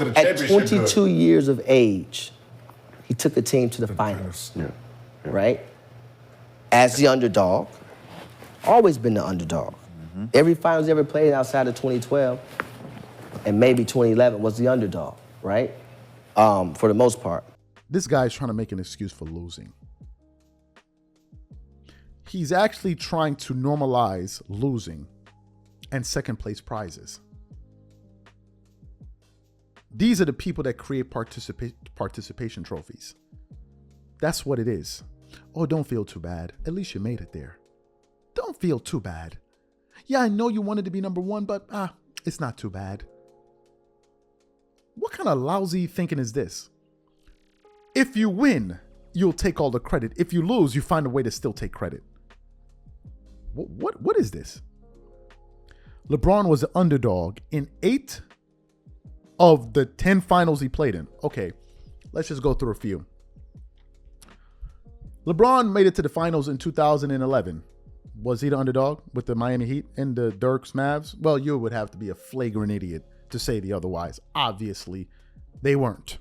to the At championship. 22 years of age, he took a team to the finals, right? As the underdog, always been the underdog. Every finals he ever played outside of 2012 and maybe 2011 was the underdog, right? For the most part. This guy's trying to make an excuse for losing. He's actually trying to normalize losing and second place prizes. These are the people that create participation trophies. That's what it is. Oh, don't feel too bad. At least you made it there. Don't feel too bad. Yeah, I know you wanted to be number one, but it's not too bad. What kind of lousy thinking is this? If you win, you'll take all the credit. If you lose, you find a way to still take credit. What is this? LeBron was the underdog in 8 of the 10 finals he played in. Okay, let's just go through a few. LeBron made it to the finals in 2011. Was he the underdog with the Miami Heat and the Dirk's Mavs? Well, you would have to be a flagrant idiot to say the otherwise. Obviously, they weren't.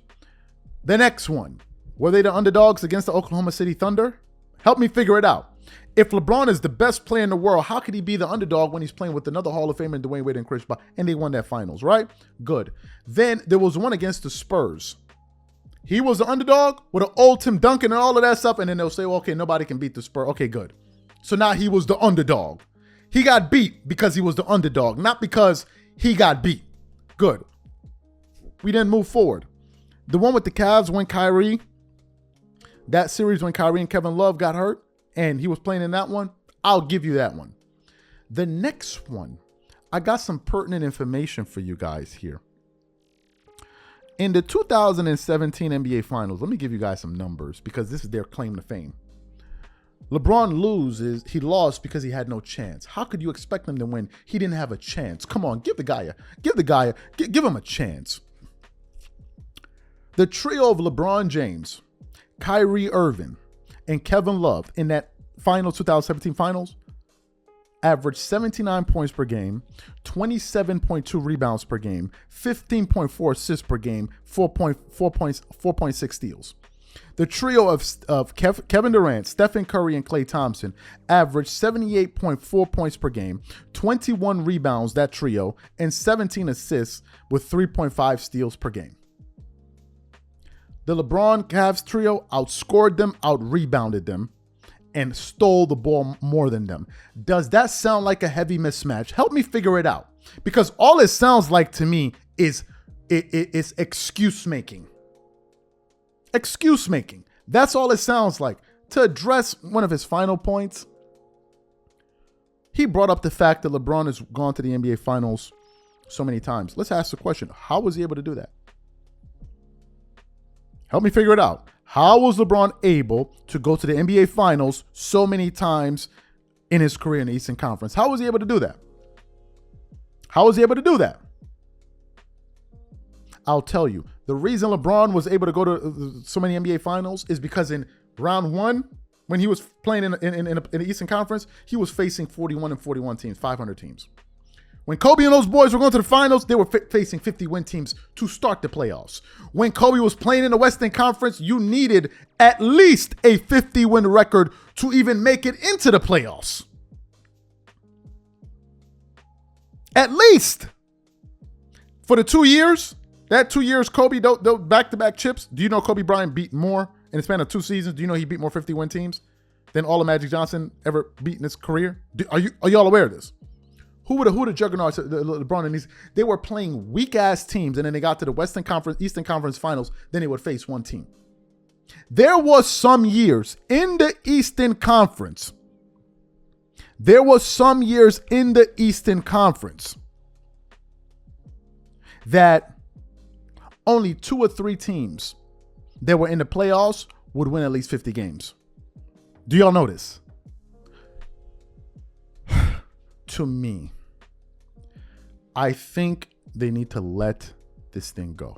The next one. Were they the underdogs against the Oklahoma City Thunder? Help me figure it out. If LeBron is the best player in the world, how could he be the underdog when he's playing with another Hall of Famer, Dwayne Wade and Chris Paul, and they won that finals, right? Good. Then there was one against the Spurs. He was the underdog with an old Tim Duncan and all of that stuff, and then they'll say, well, okay, nobody can beat the Spurs. Okay, good. So now he was the underdog. He got beat because he was the underdog, not because he got beat. Good. We then move forward. The one with the Cavs when Kyrie, that series when Kyrie and Kevin Love got hurt, and he was playing in that one, I'll give you that one. The next one, I got some pertinent information for you guys here. In the 2017 NBA Finals, let me give you guys some numbers because this is their claim to fame. LeBron he lost because he had no chance. How could you expect him to win? He didn't have a chance. Come on, give him a chance. The trio of LeBron James, Kyrie Irving, and Kevin Love in that final 2017 finals averaged 79 points per game, 27.2 rebounds per game, 15.4 assists per game, 4.6 steals. The trio of Kevin Durant, Stephen Curry, and Klay Thompson averaged 78.4 points per game, 21 rebounds, that trio, and 17 assists with 3.5 steals per game. The LeBron Cavs trio outscored them, out-rebounded them, and stole the ball more than them. Does that sound like a heavy mismatch? Help me figure it out. Because all it sounds like to me is excuse making. Excuse making. That's all it sounds like. To address one of his final points, he brought up the fact that LeBron has gone to the NBA Finals so many times. Let's ask the question. How was he able to do that? Help me figure it out. How was LeBron able to go to the NBA Finals so many times in his career in the Eastern Conference? How was he able to do that? How was he able to do that? I'll tell you. The reason LeBron was able to go to so many NBA Finals is because in round one, when he was playing in the Eastern Conference, he was facing 41 and 41 teams, 500 teams. When Kobe and those boys were going to the finals, they were facing 50-win teams to start the playoffs. When Kobe was playing in the Western Conference, you needed at least a 50-win record to even make it into the playoffs. At least. For the 2 years, that 2 years, Kobe, those back-to-back chips, do you know Kobe Bryant beat more in the span of 2 seasons? Do you know he beat more 50-win teams than all of Magic Johnson ever beat in his career? Are y'all aware of this? Who the juggernauts, LeBron and these, they were playing weak-ass teams, and then they got to the Western Conference, Eastern Conference Finals, then they would face one team. There was some years in the Eastern Conference, that only 2 or 3 teams that were in the playoffs would win at least 50 games. Do y'all know this? To me, I think they need to let this thing go.